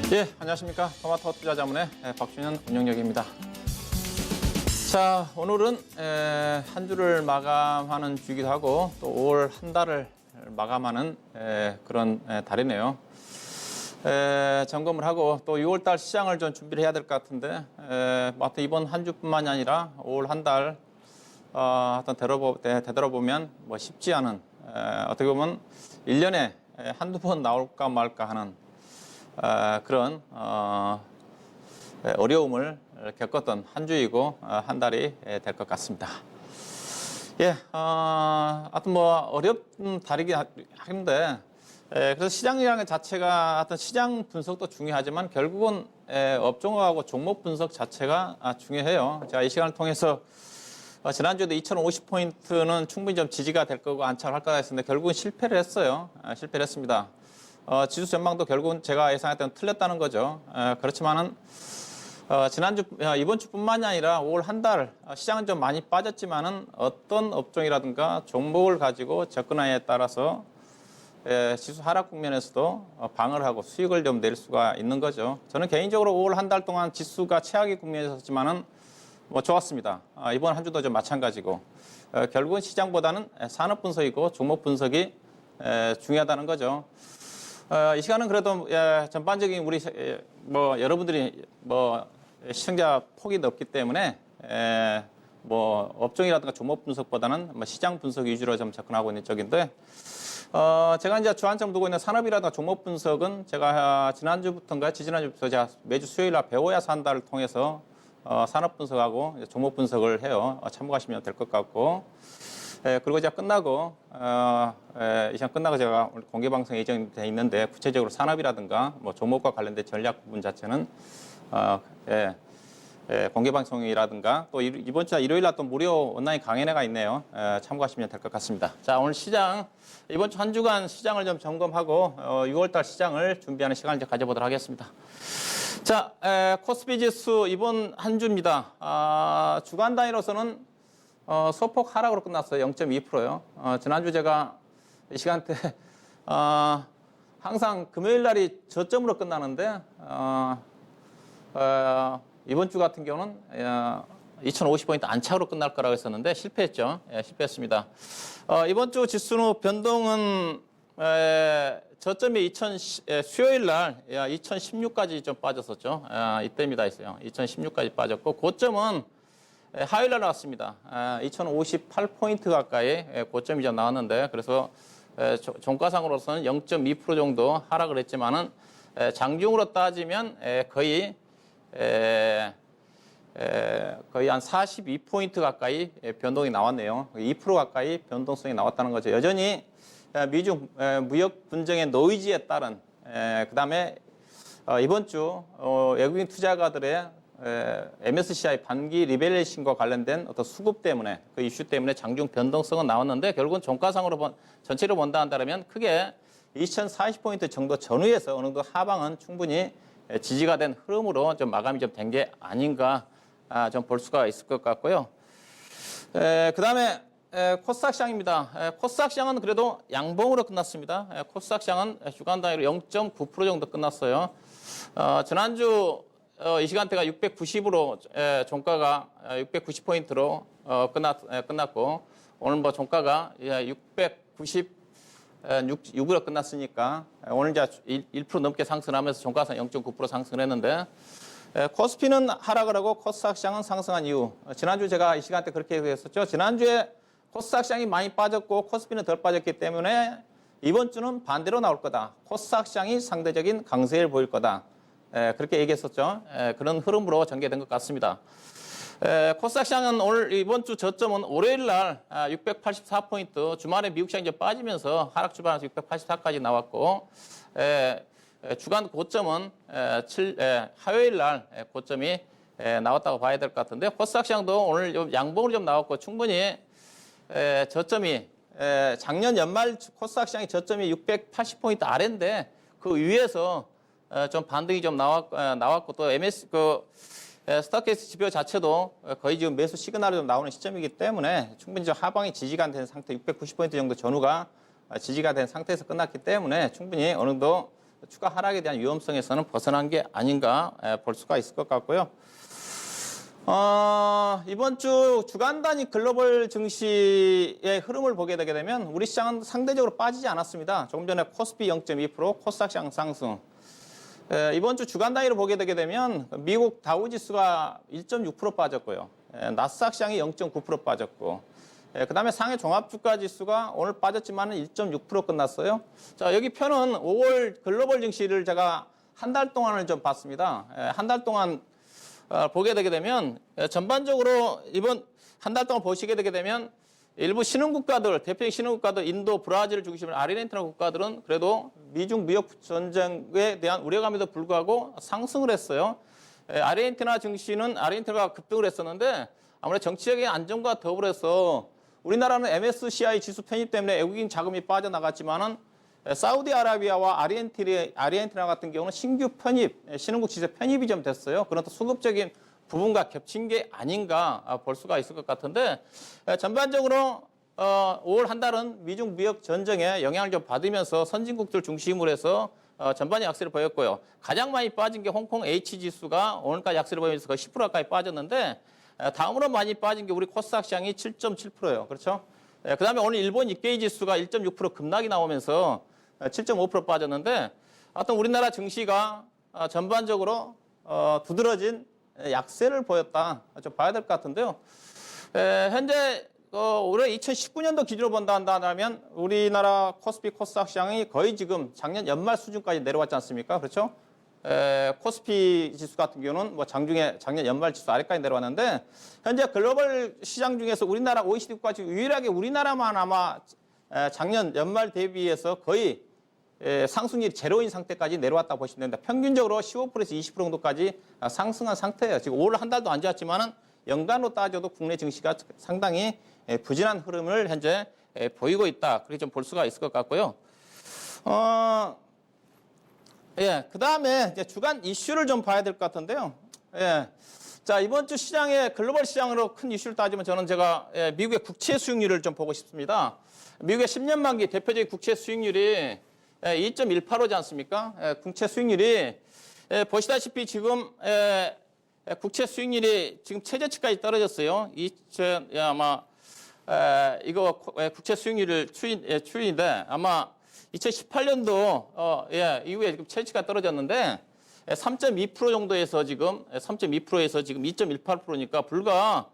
예, 안녕하십니까. 토마토 투자자문의 박준현 운영역입니다. 자, 오늘은 한 주를 마감하는 주기도 하고 또 올 한 달을 마감하는 그런 달이네요. 점검을 하고 또 6월달 시장을 좀 준비를 해야 될 것 같은데 이번 한 주뿐만이 아니라 올 한 달 하여튼 되돌아보면 뭐 쉽지 않은 어떻게 보면 1년에 한두 번 나올까 말까 하는 그런 어려움을 겪었던 한 주이고 한 달이 될 것 같습니다. 예, 하여튼 뭐 어렵은 달이긴 한데 그래서 시장이라는 자체가 하여튼 시장 분석도 중요하지만 결국은 업종하고 종목 분석 자체가 중요해요. 제가 이 시간을 통해서 지난주에도 2050포인트는 충분히 좀 지지가 될 거고 안착할 거다 했었는데 결국은 실패를 했어요. 실패를 했습니다. 지수 전망도 결국은 제가 예상했던 틀렸다는 거죠. 그렇지만은 지난주, 이번 주뿐만이 아니라 올 한 달 시장은 좀 많이 빠졌지만은 어떤 업종이라든가 종목을 가지고 접근하냐에 따라서 지수 하락 국면에서도 방어를 하고 수익을 좀 낼 수가 있는 거죠. 저는 개인적으로 올 한 달 동안 지수가 최악의 국면에 있었지만은 뭐 좋았습니다. 이번 한 주도 좀 마찬가지고 결국은 시장보다는 산업 분석이고 종목 분석이 중요하다는 거죠. 이 시간은 그래도 전반적인 우리 뭐 여러분들이 뭐 시청자 폭이 넓기 때문에 뭐 업종이라든가 종목 분석보다는 뭐 시장 분석 위주로 좀 접근하고 있는 쪽인데 제가 이제 주안점 두고 있는 산업이라든가 종목 분석은 제가 지난주부터인가 지지난주부터 제가 매주 수요일날 배워야 산다를 통해서 산업 분석하고 종목 분석을 해요. 참고하시면 될 것 같고. 그리고 제가 끝나고, 이 시간 끝나고 제가 공개 방송 예정돼 있는데 구체적으로 산업이라든가 뭐 종목과 관련된 전략 부분 자체는, 공개 방송이라든가 또 이번 주 일요일 날 또 무료 온라인 강연회가 있네요. 참고하시면 될 것 같습니다. 자, 오늘 시장, 이번 주 한 주간 시장을 좀 점검하고, 6월달 시장을 준비하는 시간을 이제 가져보도록 하겠습니다. 자, 코스피 지수 이번 한 주입니다. 주간 단위로서는 소폭 하락으로 끝났어요. 0.2%요. 지난주 제가 이 시간대 항상 금요일 날이 저점으로 끝나는데 이번 주 같은 경우는 2050포인트 안착으로 끝날 거라고 했었는데 실패했죠. 실패했습니다. 이번 주 지수 변동은 저점이 수요일 날 2016까지 좀 빠졌었죠. 이때입니다. 있어요. 2016까지 빠졌고 고점은 화요일 날 나왔습니다. 2058포인트 가까이 고점이 좀 나왔는데 그래서 종가상으로서는 0.2% 정도 하락을 했지만은 장중으로 따지면 거의 한 42포인트 가까이 변동이 나왔네요. 2% 가까이 변동성이 나왔다는 거죠. 여전히 미중 무역 분쟁의 노이즈에 따른 그다음에 이번 주 외국인 투자가들의 MSCI 반기 리밸류에이션과 관련된 어떤 수급 때문에 그 이슈 때문에 장중 변동성은 나왔는데 결국은 종가상으로 전체로 본다 한다면 크게 2040포인트 정도 전후에서 어느 정도 하방은 충분히 지지가 된 흐름으로 좀 마감이 좀 된 게 아닌가 좀 볼 수가 있을 것 같고요. 그다음에 코스닥 시장입니다. 코스닥 시장은 그래도 양봉으로 끝났습니다. 코스닥 시장은 주간 단위로 0.9% 정도 끝났어요. 지난주 이 시간대가 690으로 종가가 690포인트로 끝났고 오늘 뭐 종가가 696으로 끝났으니까 오늘 이제 1% 넘게 상승하면서 종가상 0.9% 상승했는데 코스피는 하락을 하고 코스닥 시장은 상승한 이유 지난주 제가 이 시간대 그렇게 얘기했었죠. 지난주에 코스닥 시장이 많이 빠졌고 코스피는 덜 빠졌기 때문에 이번 주는 반대로 나올 거다. 코스닥 시장이 상대적인 강세를 보일 거다. 그렇게 얘기했었죠. 그런 흐름으로 전개된 것 같습니다. 코스닥 시장은 오늘 이번 주 저점은 월요일 날 684포인트 주말에 미국 시장이 빠지면서 하락 주반에서 684까지 나왔고 주간 고점은 화요일 날 고점이 나왔다고 봐야 될 것 같은데 코스닥 시장도 오늘 양봉으로 좀 나왔고 충분히 저점이 작년 연말 코스닥 시장의 저점이 680포인트 아래인데 그 위에서 좀 반등이 좀 나왔고 또 스톡캐스트 지표 자체도 거의 지금 매수 시그널이 좀 나오는 시점이기 때문에 충분히 좀 하방이 지지가 된 상태 690포인트 정도 전후가 지지가 된 상태에서 끝났기 때문에 충분히 어느 정도 추가 하락에 대한 위험성에서는 벗어난 게 아닌가 볼 수가 있을 것 같고요. 이번 주 주간 단위 글로벌 증시의 흐름을 보게 되게 되면 우리 시장은 상대적으로 빠지지 않았습니다. 조금 전에 코스피 0.2%, 코스닥 시장 상승. 이번 주 주간 단위로 보게 되게 되면 미국 다우 지수가 1.6% 빠졌고요. 나스닥 시장이 0.9% 빠졌고, 그다음에 상해 종합주가 지수가 오늘 빠졌지만 1.6% 끝났어요. 자, 여기 표는 5월 글로벌 증시를 제가 한 달 동안을 좀 봤습니다. 한 달 동안 보게 되게 되면 전반적으로 이번 한 달 동안 보시게 되게 되면 일부 신흥국가들, 대표적인 신흥국가들, 인도, 브라질 중심으로 아르헨티나 국가들은 그래도 미중 무역 전쟁에 대한 우려감에도 불구하고 상승을 했어요. 아르헨티나 증시는 아르헨티나가 급등을 했었는데 아무래도 정치적인 안정과 더불어서 우리나라는 MSCI 지수 편입 때문에 외국인 자금이 빠져나갔지만은 사우디아라비아와 아르헨티나 같은 경우는 신규 편입, 신흥국 지수 편입이 좀 됐어요. 그런 또 수급적인 부분과 겹친 게 아닌가 볼 수가 있을 것 같은데, 전반적으로 5월 한 달은 미중 무역 전쟁에 영향을 좀 받으면서 선진국들 중심으로 해서 전반의 약세를 보였고요. 가장 많이 빠진 게 홍콩 H지수가 오늘까지 약세를 보이면서 거의 10% 가까이 빠졌는데, 다음으로 많이 빠진 게 우리 코스닥 시장이 7.7%예요. 그렇죠? 그 다음에 오늘 일본 니케이 지수가 1.6% 급락이 나오면서 7.5% 빠졌는데, 하여튼 우리나라 증시가 전반적으로 두드러진 약세를 보였다. 좀 봐야 될 것 같은데요. 현재 올해 2019년도 기준으로 본다 한다면 우리나라 코스피 코스닥 시장이 거의 지금 작년 연말 수준까지 내려왔지 않습니까? 그렇죠? 코스피 지수 같은 경우는 뭐 장중에 작년 연말 지수 아래까지 내려왔는데, 현재 글로벌 시장 중에서 우리나라 OECD 국가 중 유일하게 우리나라만 아마 작년 연말 대비해서 거의 상승률이 제로인 상태까지 내려왔다 보시면 됩니다. 평균적으로 15%에서 20% 정도까지 상승한 상태예요. 지금 올 한 달도 안 지났지만은 연간으로 따져도 국내 증시가 상당히 부진한 흐름을 현재 보이고 있다. 그렇게 좀 볼 수가 있을 것 같고요. 그 다음에 주간 이슈를 좀 봐야 될 것 같은데요. 자, 이번 주 시장에 글로벌 시장으로 큰 이슈를 따지면 저는 제가 미국의 국채 수익률을 좀 보고 싶습니다. 미국의 10년 만기 대표적인 국채 수익률이 2.185지 않습니까? 국채 수익률이 보시다시피 지금 국채 수익률이 지금 최저치까지 떨어졌어요. 아마 이거 국채 수익률을 추이인데 아마 2018년도 이후에 지금 최저치가 떨어졌는데 3.2% 정도에서 지금 3.2%에서 지금 2.18%니까 불과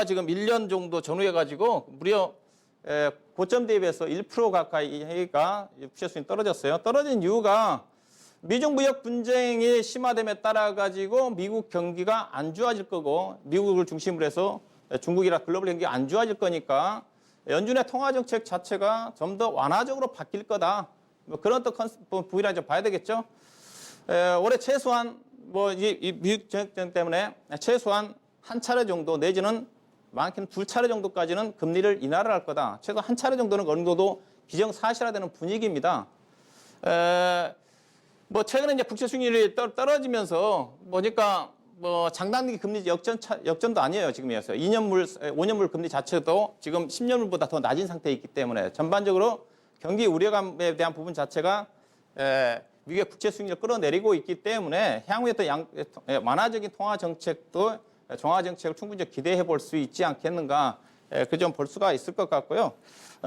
지금 1년 정도 전후해 가지고 무려 고점 대비해서 1% 가까이가 국채 수익이 떨어졌어요. 떨어진 이유가 미중 무역 분쟁이 심화됨에 따라 가지고 미국 경기가 안 좋아질 거고, 미국을 중심으로 해서 중국이나 글로벌 경기가 안 좋아질 거니까 연준의 통화 정책 자체가 좀 더 완화적으로 바뀔 거다. 뭐 그런 또 부분이라 좀 봐야 되겠죠. 올해 최소한 이 미국 정책 때문에 최소한 한 차례 정도 내지는 많게는 두 차례 정도까지는 금리를 인하를 할 거다. 최소 한 차례 정도는 어느 정도 기정사실화되는 분위기입니다. 최근에 이제 국채 수익률이 떨어지면서 보니까 장단기 금리 역전도 아니에요, 지금이어서. 5년물 금리 자체도 지금 10년물보다 더 낮은 상태에 있기 때문에 전반적으로 경기 우려감에 대한 부분 자체가 미국의 국채 수익률을 끌어내리고 있기 때문에 향후에 또 완화적인 통화 정책도 정화 정책을 충분히 기대해 볼 수 있지 않겠는가, 그 좀 볼 수가 있을 것 같고요.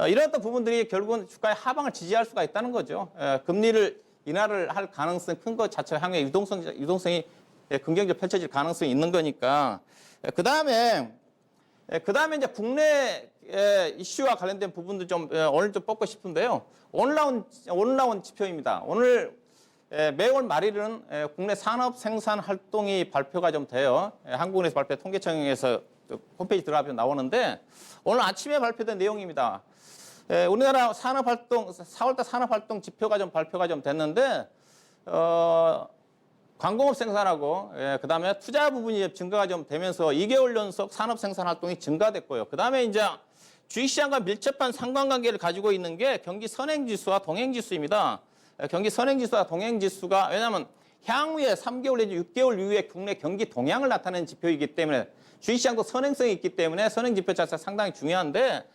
이런 또 부분들이 결국은 주가의 하방을 지지할 수가 있다는 거죠. 금리를 인하를 할 가능성이 큰 것 자체가 향후에 유동성이 긍정적으로 펼쳐질 가능성이 있는 거니까. 그 다음에 이제 국내 이슈와 관련된 부분도 좀 오늘 좀 뽑고 싶은데요. 오늘 나온 지표입니다. 오늘 매월 말일은 국내 산업 생산 활동이 발표가 좀 돼요. 한국은행에서 발표, 통계청에서 홈페이지 들어가면 나오는데, 오늘 아침에 발표된 내용입니다. 우리나라 산업활동, 4월달 산업활동 지표가 좀 발표가 좀 됐는데, 광공업 생산하고, 그 다음에 투자 부분이 증가가 좀 되면서 2개월 연속 산업 생산 활동이 증가됐고요. 그 다음에 이제 주식시장과 밀접한 상관관계를 가지고 있는 게 경기 선행지수와 동행지수입니다. 경기 선행지수와 동행지수가, 왜냐하면 향후에 3개월 내지 6개월 이후에 국내 경기 동향을 나타내는 지표이기 때문에 주식시장도 선행성이 있기 때문에 선행지표 자체가 상당히 중요한데,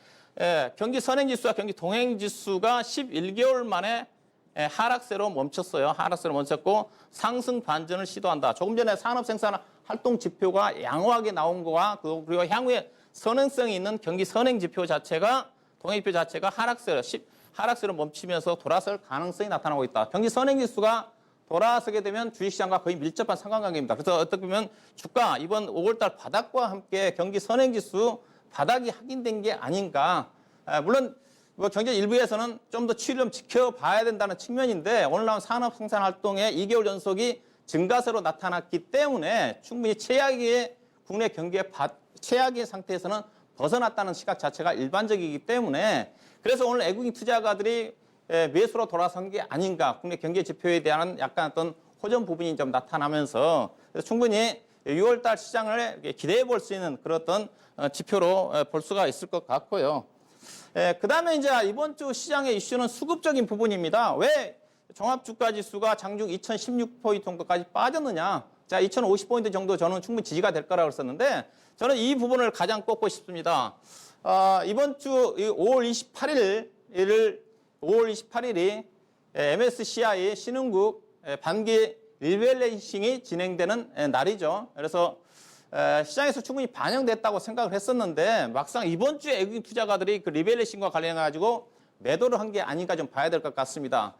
경기 선행지수와 경기 동행지수가 11개월 만에 하락세로 멈췄어요. 하락세로 멈췄고 상승 반전을 시도한다. 조금 전에 산업생산 활동 지표가 양호하게 나온 거와 그리고 향후에 선행성이 있는 경기 선행 지표 자체가 동행지표 자체가 하락세로 멈추면서 돌아설 가능성이 나타나고 있다. 경기 선행 지수가 돌아서게 되면 주식시장과 거의 밀접한 상관관계입니다. 그래서 어떻게 보면 주가 이번 5월달 바닥과 함께 경기 선행 지수 바닥이 확인된 게 아닌가. 물론 뭐 경제 일부에서는 좀 더 추이를 좀 지켜봐야 된다는 측면인데 오늘 나온 산업 생산 활동의 2개월 연속이 증가세로 나타났기 때문에 충분히 최악의 국내 경기의 최악의 상태에서는 벗어났다는 시각 자체가 일반적이기 때문에 그래서 오늘 외국인 투자가들이 매수로 돌아선 게 아닌가. 국내 경제 지표에 대한 약간 어떤 호전 부분이 좀 나타나면서 충분히 6월달 시장을 기대해 볼 수 있는 그런 어떤 지표로 볼 수가 있을 것 같고요. 그 다음에 이제 이번 주 시장의 이슈는 수급적인 부분입니다. 왜 종합주가지수가 장중 2016포인트 정도까지 빠졌느냐. 자, 2050포인트 정도 저는 충분히 지지가 될 거라고 했었는데 저는 이 부분을 가장 꼽고 싶습니다. 이번 주 5월 28일이 MSCI 신흥국 반기 리밸런싱이 진행되는 날이죠. 그래서 시장에서 충분히 반영됐다고 생각을 했었는데 막상 이번 주에 외국인 투자가들이 그 리밸런싱과 관련해가지고 매도를 한 게 아닌가 좀 봐야 될 것 같습니다.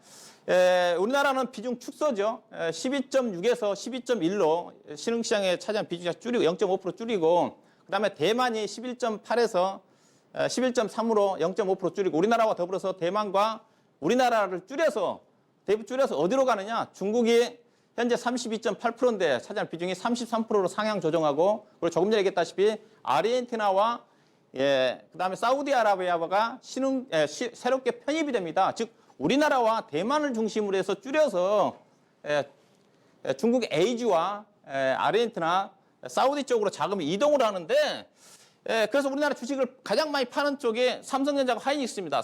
우리나라는 비중 축소죠. 12.6에서 12.1로 신흥시장에 차지한 비중이 줄이고 0.5% 줄이고 그다음에 대만이 11.8에서 11.3으로 0.5% 줄이고 우리나라와 더불어서 대만과 우리나라를 줄여서 어디로 가느냐? 중국이 현재 32.8%인데 차지하는 비중이 33%로 상향 조정하고 그리고 조금 전에 얘기했다시피 아르헨티나와 그다음에 사우디아라비아가 새롭게 편입이 됩니다. 즉 우리나라와 대만을 중심으로 해서 줄여서 중국 A주와 아르헨티나, 사우디 쪽으로 자금이 이동을 하는데 그래서 우리나라 주식을 가장 많이 파는 쪽에 삼성전자가 하이닉스입니다.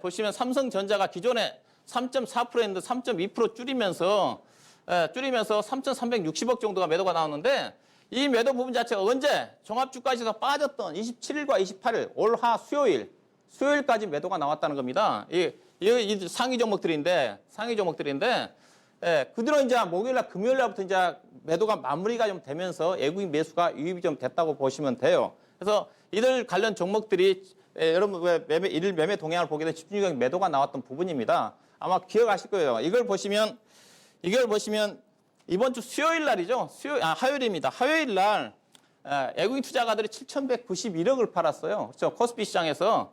보시면 삼성전자가 기존에 3.4%였는데 3.2% 줄이면서 3,360억 정도가 매도가 나왔는데 이 매도 부분 자체가 언제 종합주가지수가 빠졌던 27일과 28일 올하 수요일까지 매도가 나왔다는 겁니다. 이 상위 종목들인데 그 뒤로 이제 목요일날 금요일날부터 이제 매도가 마무리가 좀 되면서 외국인 매수가 유입이 좀 됐다고 보시면 돼요. 그래서 이들 관련 종목들이 여러분 일일 매매 동향을 보게 되면 집중적인 매도가 나왔던 부분입니다. 아마 기억하실 거예요. 이걸 보시면 이번 주 수요일 날이죠. 화요일입니다. 화요일 날 외국인 투자가들이 7,191억을 팔았어요. 그렇죠. 코스피 시장에서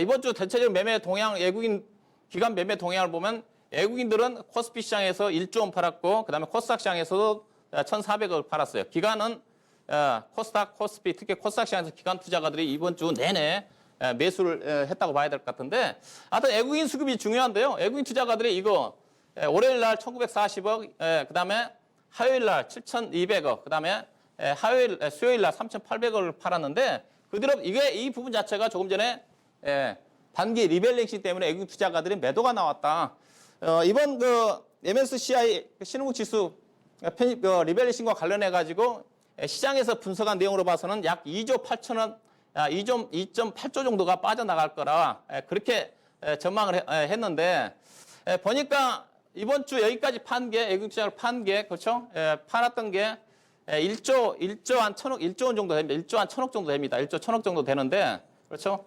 이번 주 대체적인 매매 동향 외국인 기관 매매 동향을 보면 외국인들은 코스피 시장에서 1조 원 팔았고 그다음에 코스닥 시장에서도 1,400억을 팔았어요. 기관은 코스닥, 코스피, 특히 코스닥 시장에서 기관 투자가들이 이번 주 내내 매수를 했다고 봐야 될 것 같은데 하여튼 외국인 수급이 중요한데요. 외국인 투자가들이 이거 월요일 날 1,940억, 그다음에 화요일 날 7,200억, 그다음에 수요일 날 3,800억을 팔았는데 그대로 이 부분 자체가 조금 전에 단기 리밸런싱 때문에 외국인 투자가들이 매도가 나왔다. 이번 MSCI 신흥국 지수 편입 리밸런싱과 관련해 가지고 시장에서 분석한 내용으로 봐서는 약 2조 8천억, 2.8조 정도가 빠져나갈 거라 그렇게 전망을 했는데 보니까 이번 주 여기까지 외국인 투자를 판 게 그렇죠? 팔았던 게 1조 한 1조 원 정도 됩니다. 1조 한 1,000억 정도 됩니다. 1조 1,000억 정도 되는데 그렇죠?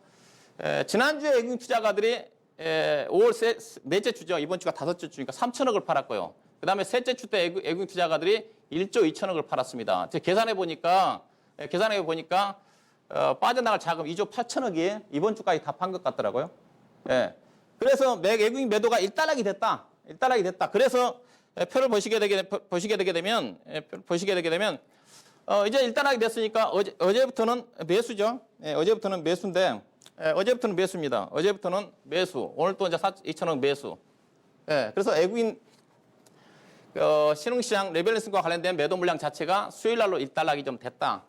지난주에 외국인 투자가들이 5월 넷째 주죠. 이번 주가 다섯째 주니까 3,000억을 팔았고요. 그 다음에 셋째 주 때 외국인 투자가들이 1조 2천억을 팔았습니다. 계산해 보니까 빠져나갈 자금 2조 8천억이 이번 주까지 다 판 것 같더라고요. 그래서 외국인 매도가 일단락이 됐다. 그래서 표를 보시게 되게 되면 이제 일단락이 됐으니까 어제부터는 매수죠. 어제부터는 매수인데 어제부터는 매수입니다. 어제부터는 매수. 오늘 또 이제 2천억 매수. 그래서 외국인 신흥시장 리밸런싱과 관련된 매도 물량 자체가 수요일 날로 일단락이 좀 됐다.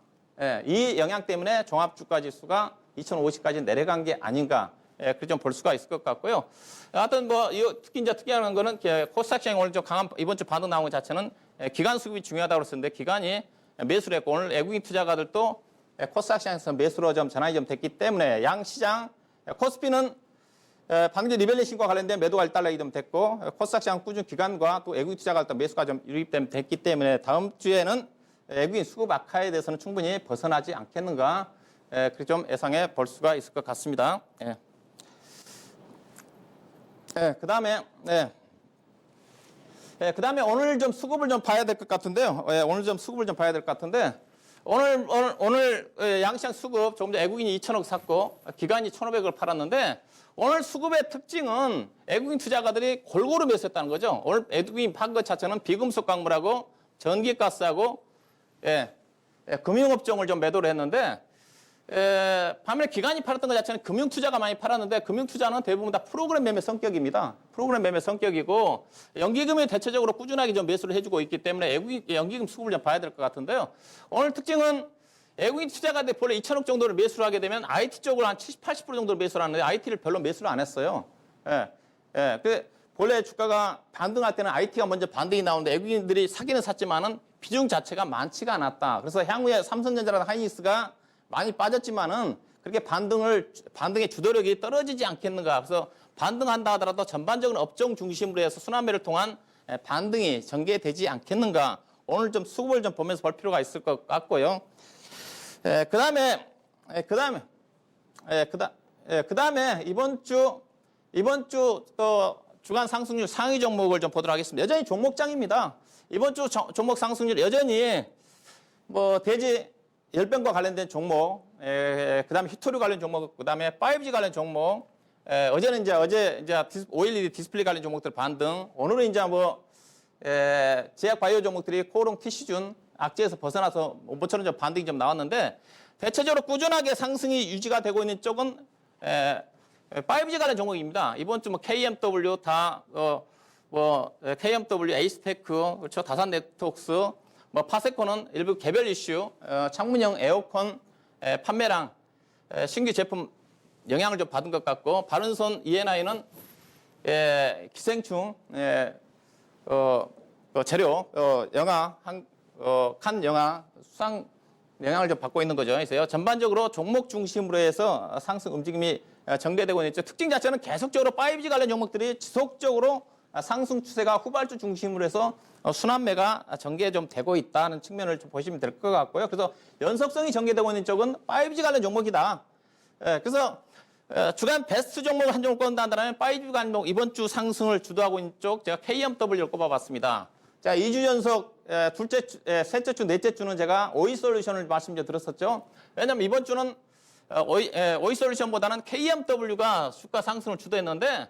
이 영향 때문에 종합주가지수가 2050까지 내려간 게 아닌가. 그렇게 좀 볼 수가 있을 것 같고요. 하여튼 특히 이제 특이한 거는 코스닥 시장이 오늘 좀 강한 이번 주 반응 나온 것 자체는 기관 수급이 중요하다고 그랬었는데 기관이 매수를 했고 오늘 외국인 투자가들도 코스닥 시장에서 매수로 좀 전환이 좀 됐기 때문에 양 시장 코스피는 방지 리밸런싱과 관련된 매도가 일단락이 좀 됐고 코스닥 시장 꾸준 기간과 또 외국인 투자가 일단 매수가 좀 유입됐기 때문에 다음 주에는 외국인 수급 악화에 대해서는 충분히 벗어나지 않겠는가 그렇게 좀 예상해 볼 수가 있을 것 같습니다. 그다음에 그다음에 오늘 좀 수급을 좀 봐야 될 것 같은데요. 오늘 좀 수급을 좀 봐야 될 것 같은데 오늘 양시장 수급 조금 전에 외국인이 2천억 샀고 기관이 1,500억을 팔았는데 오늘 수급의 특징은 외국인 투자가들이 골고루 매수했다는 거죠. 오늘 외국인 판 것 자체는 비금속 광물하고 전기가스하고 금융업종을 좀 매도를 했는데 반면에 기관이 팔았던 것 자체는 금융투자가 많이 팔았는데 금융투자는 대부분 다 프로그램 매매 성격입니다. 프로그램 매매 성격이고 연기금이 대체적으로 꾸준하게 좀 매수를 해주고 있기 때문에 연기금 수급을 좀 봐야 될 것 같은데요. 오늘 특징은 외국인 투자가들 본래 2천억 정도를 매수를 하게 되면 IT 쪽으로 한 70, 80% 정도를 매수를 하는데 IT를 별로 매수를 안 했어요. 본래 주가가 반등할 때는 IT가 먼저 반등이 나오는데 외국인들이 사기는 샀지만은 비중 자체가 많지가 않았다. 그래서 향후에 삼성전자나 하이닉스가 많이 빠졌지만은 그렇게 반등의 주도력이 떨어지지 않겠는가. 그래서 반등한다 하더라도 전반적으로 업종 중심으로 해서 순환매를 통한 반등이 전개되지 않겠는가. 오늘 좀 수급을 좀 보면서 볼 필요가 있을 것 같고요. 그다음에 이번 주 또 주간 상승률 상위 종목을 좀 보도록 하겠습니다. 여전히 종목장입니다. 이번 주 종목 상승률 여전히 뭐 대지 열병과 관련된 종목, 그다음에 히토류 관련 종목, 그다음에 5G 관련 종목, 어제 OLED 디스플레이 관련 종목들 반등, 오늘은 이제 제약 바이오 종목들이 코오롱 TC준 악재에서 벗어나서 모처럼 좀 반등이 좀 나왔는데 대체적으로 꾸준하게 상승이 유지가 되고 있는 쪽은 5G 관련 종목입니다. 이번 주 KMW KMW, 에이스테크, 그렇죠, 다산 네트워크스, 파세코는 일부 개별 이슈, 창문형 에어컨 판매량, 신규 제품 영향을 좀 받은 것 같고, 바른손 ENI는 기생충 재료 칸 영화 수상 영향을 좀 받고 있는 거죠. 그래서 전반적으로 종목 중심으로 해서 상승 움직임이 전개되고 있죠. 특징 자체는 계속적으로 5G 관련 종목들이 지속적으로 상승 추세가 후발주 중심으로 해서 순환매가 전개 좀 되고 있다는 측면을 좀 보시면 될 것 같고요. 그래서 연속성이 전개되고 있는 쪽은 5G 관련 종목이다. 그래서 주간 베스트 종목 한 종목 꼽는다 한다면 5G 관련 종목 이번 주 상승을 주도하고 있는 쪽 제가 KMW를 꼽아봤습니다. 자, 2주 연속 셋째 주, 넷째 주는 제가 오이솔루션을 말씀드렸었죠. 왜냐하면 이번 주는 오이솔루션보다는 KMW가 주가 상승을 주도했는데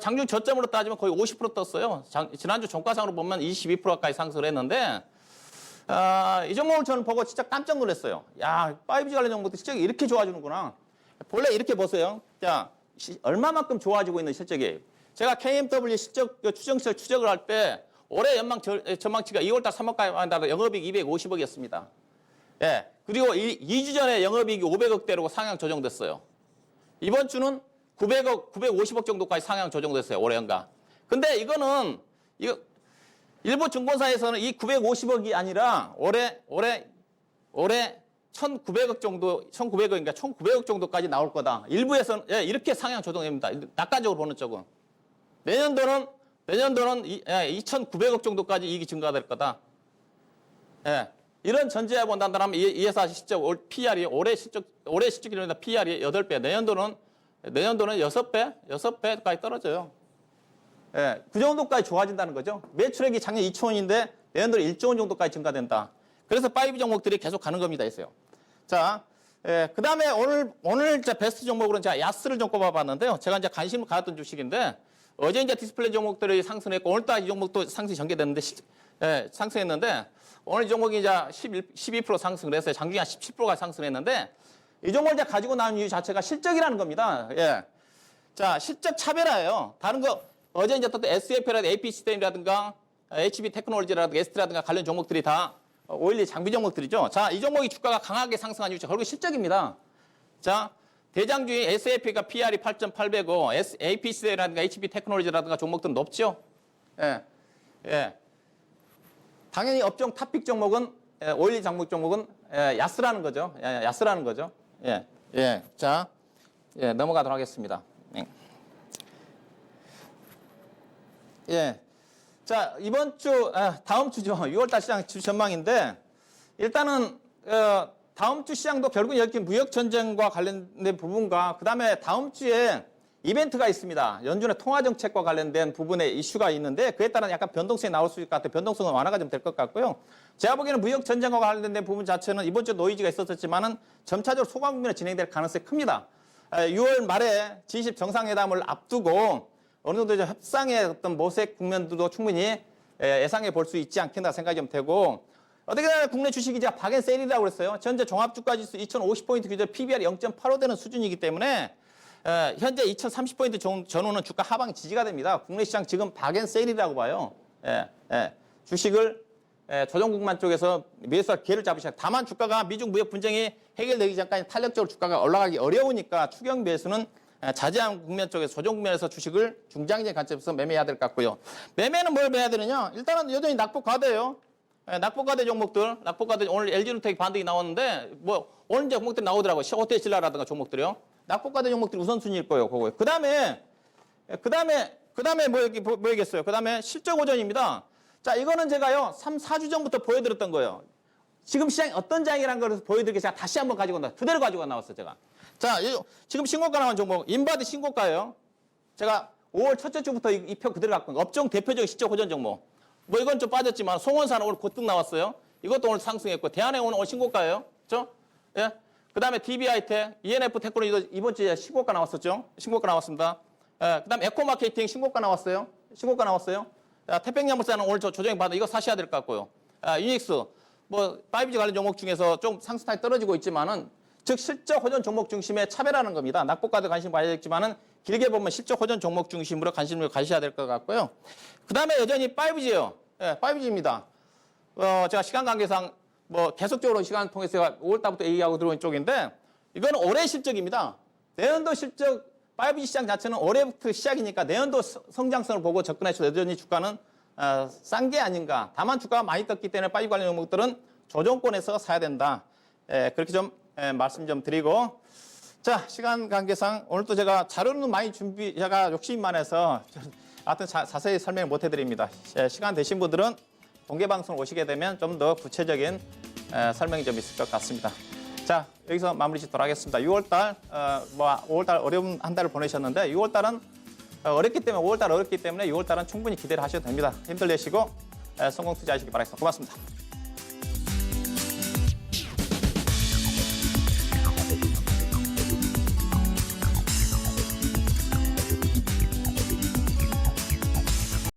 장중 저점으로 따지면 거의 50% 떴어요. 지난주 종가상으로 보면 22% 가까이 상승을 했는데 이 종목을 저는 보고 진짜 깜짝 놀랐어요. 야, 5G 관련 종목도 실적이 이렇게 좋아지는구나. 본래 이렇게 보세요. 자, 얼마만큼 좋아지고 있는 실적이에요. 제가 KMW 실적 추정치를 추적을 할 때 올해 전망치가 2월달 3월까지 영업이익 250억이었습니다. 그리고 2주 전에 영업이익이 500억대로 상향 조정됐어요. 이번 주는 950억 정도까지 상향 조정됐어요. 올해 연가. 근데 이거 일부 증권사에서는 이 950억이 아니라 올해 1,900억 정도, 1,900억인가 1,900억 정도까지 나올 거다. 일부에서는 이렇게 상향 조정됩니다. 낙관적으로 보는 쪽은. 내년도는 2,900억 정도까지 이익이 증가될 거다. 이런 전제에 본다면 이 회사 실적 PR이 올해 실적이라는 PR이 8배, 내년도는 6배까지 떨어져요. 그 정도까지 좋아진다는 거죠. 매출액이 작년 2조 원인데 내년도는 1조 원 정도까지 증가된다. 그래서 5G 종목들이 계속 가는 겁니다, 있어요. 자, 그 다음에 오늘 베스트 종목으로는 제가 야스를 좀 꼽아봤는데요. 제가 이제 관심을 가졌던 주식인데 어제 이제 디스플레이 종목들이 상승했고 오늘따라 이 종목도 상승이 전개됐는데 상승했는데 오늘 이 종목이 이제 12% 상승을 했어요. 장중에 한 17%가 상승했는데 이 종목을 이제 가지고 나온 이유 자체가 실적이라는 겁니다. 자, 실적 차별화예요. 다른 거 어제 이제 또 SF라든가 AP시스템이라든가 HB 테크놀로지라든가 ST라든가 관련 종목들이 다 오일리 장비 종목들이죠. 자, 이 종목이 주가가 강하게 상승한 이유 결국 실적입니다. 자, 대장주인 SF가 PR이 8.8배고 AP시스템이라든가 HB 테크놀로지라든가 종목들은 높죠. 당연히 업종 탑픽 종목은 오일리 장목 종목은 야스라는 거죠. 야스라는 거죠. 자, 넘어가도록 하겠습니다. 예. 자, 다음 주죠. 6월달 시장 주 전망인데, 일단은, 다음 주 시장도 결국 이렇게 무역 전쟁과 관련된 부분과, 그 다음에 다음 주에 이벤트가 있습니다. 연준의 통화 정책과 관련된 부분에 이슈가 있는데, 그에 따른 약간 변동성이 나올 수 있을 것 같아요. 변동성은 완화가 좀 될 것 같고요. 제가 보기에는 무역 전쟁과 관련된 부분 자체는 이번 주 노이즈가 있었지만은 점차적으로 소강 국면에 진행될 가능성이 큽니다. 6월 말에 G20 정상회담을 앞두고 어느 정도 이제 협상의 어떤 모색 국면도 충분히 예상해 볼 수 있지 않겠나 생각이 좀 되고, 어떻게 보면 국내 주식이 제가 박앤세일이라고 그랬어요. 현재 종합주가지수 2050포인트 기준 PBR이 0.85 되는 수준이기 때문에 현재 2030포인트 전후는 주가 하방이 지지가 됩니다. 국내 시장 지금 박앤세일이라고 봐요. 주식을 조정국만 쪽에서 매수할 기회를 잡으셔야. 다만 주가가 미중 무역 분쟁이 해결되기 전까지 탄력적으로 주가가 올라가기 어려우니까 추경 매수는 자제한 국면 쪽에서 조정 국면에서 주식을 중장기적인 관점에서 매매해야 될 것 같고요. 매매는 뭘 매야 되느냐? 일단은 여전히 낙폭 과대예요. 낙폭 과대 종목들, 낙폭 과대 오늘 LG누텍 반등이 나왔는데 뭐 오늘 종목들이 나오더라고요. 호텔신라라든가 종목들이요. 낙폭 과대 종목들이 우선순위일 거예요. 그거. 그다음에 뭐겠어요? 그다음에 실적 고전입니다. 자, 이거는 제가요 3-4주 전부터 보여드렸던 거예요. 지금 시장이 어떤 장이라는 걸 보여드리게 제가 다시 한번 가지고 나왔어요. 그대로 가지고 나왔어요, 제가. 자, 지금 신고가 나온 종목, 인바디 신고가예요. 제가 5월 첫째 주부터 이 표 그대로 갖고 있는 업종 대표적인 실적 호전 종목. 뭐 이건 좀 빠졌지만 송원산 오늘 고등 나왔어요. 이것도 오늘 상승했고 대한행 오늘 신고가예요. 그렇죠? 예. 그다음에 DB하이텍, ENF 테크놀로지도 이번 주에 신고가 나왔었죠. 신고가 나왔습니다. 예. 그다음에 에코마케팅 신고가 나왔어요. 신고가 나왔어요. 태평양물산은 오늘 조정이 받아 이거 사셔야 될 것 같고요. 유닉스 뭐 5G 관련 종목 중에서 좀 상승타이 떨어지고 있지만은 즉 실적 호전 종목 중심의 차별하는 겁니다. 낙폭과도 관심 봐야겠지만은 길게 보면 실적 호전 종목 중심으로 관심을 가셔야 될 것 같고요. 그 다음에 여전히 5G예요. 예, 5G입니다. 제가 시간 관계상 뭐 계속적으로 시간 통해서 5월달부터 얘기하고 들어온 쪽인데 이거는 올해 실적입니다. 내년도 실적 5G 시장 자체는 올해부터 시작이니까 내년도 성장성을 보고 접근해서 여전히 주가는 싼 게 아닌가. 다만 주가가 많이 떴기 때문에 5G 관련 종목들은 조정권에서 사야 된다. 그렇게 좀 말씀 좀 드리고, 자, 시간 관계상 오늘 또 제가 자료는 많이 제가 욕심이 많아서 하여튼 자세히 설명을 못 해드립니다. 시간 되신 분들은 공개 방송 오시게 되면 좀 더 구체적인 설명이 좀 있을 것 같습니다. 자, 여기서 마무리 짓도록 하겠습니다. 6월달, 5월달 어려운 한 달을 보내셨는데 6월달은 어렵기 때문에 5월달 어렵기 때문에 6월달은 충분히 기대를 하셔도 됩니다. 힘들 내시고 성공 투자하시기 바라겠습니다. 고맙습니다.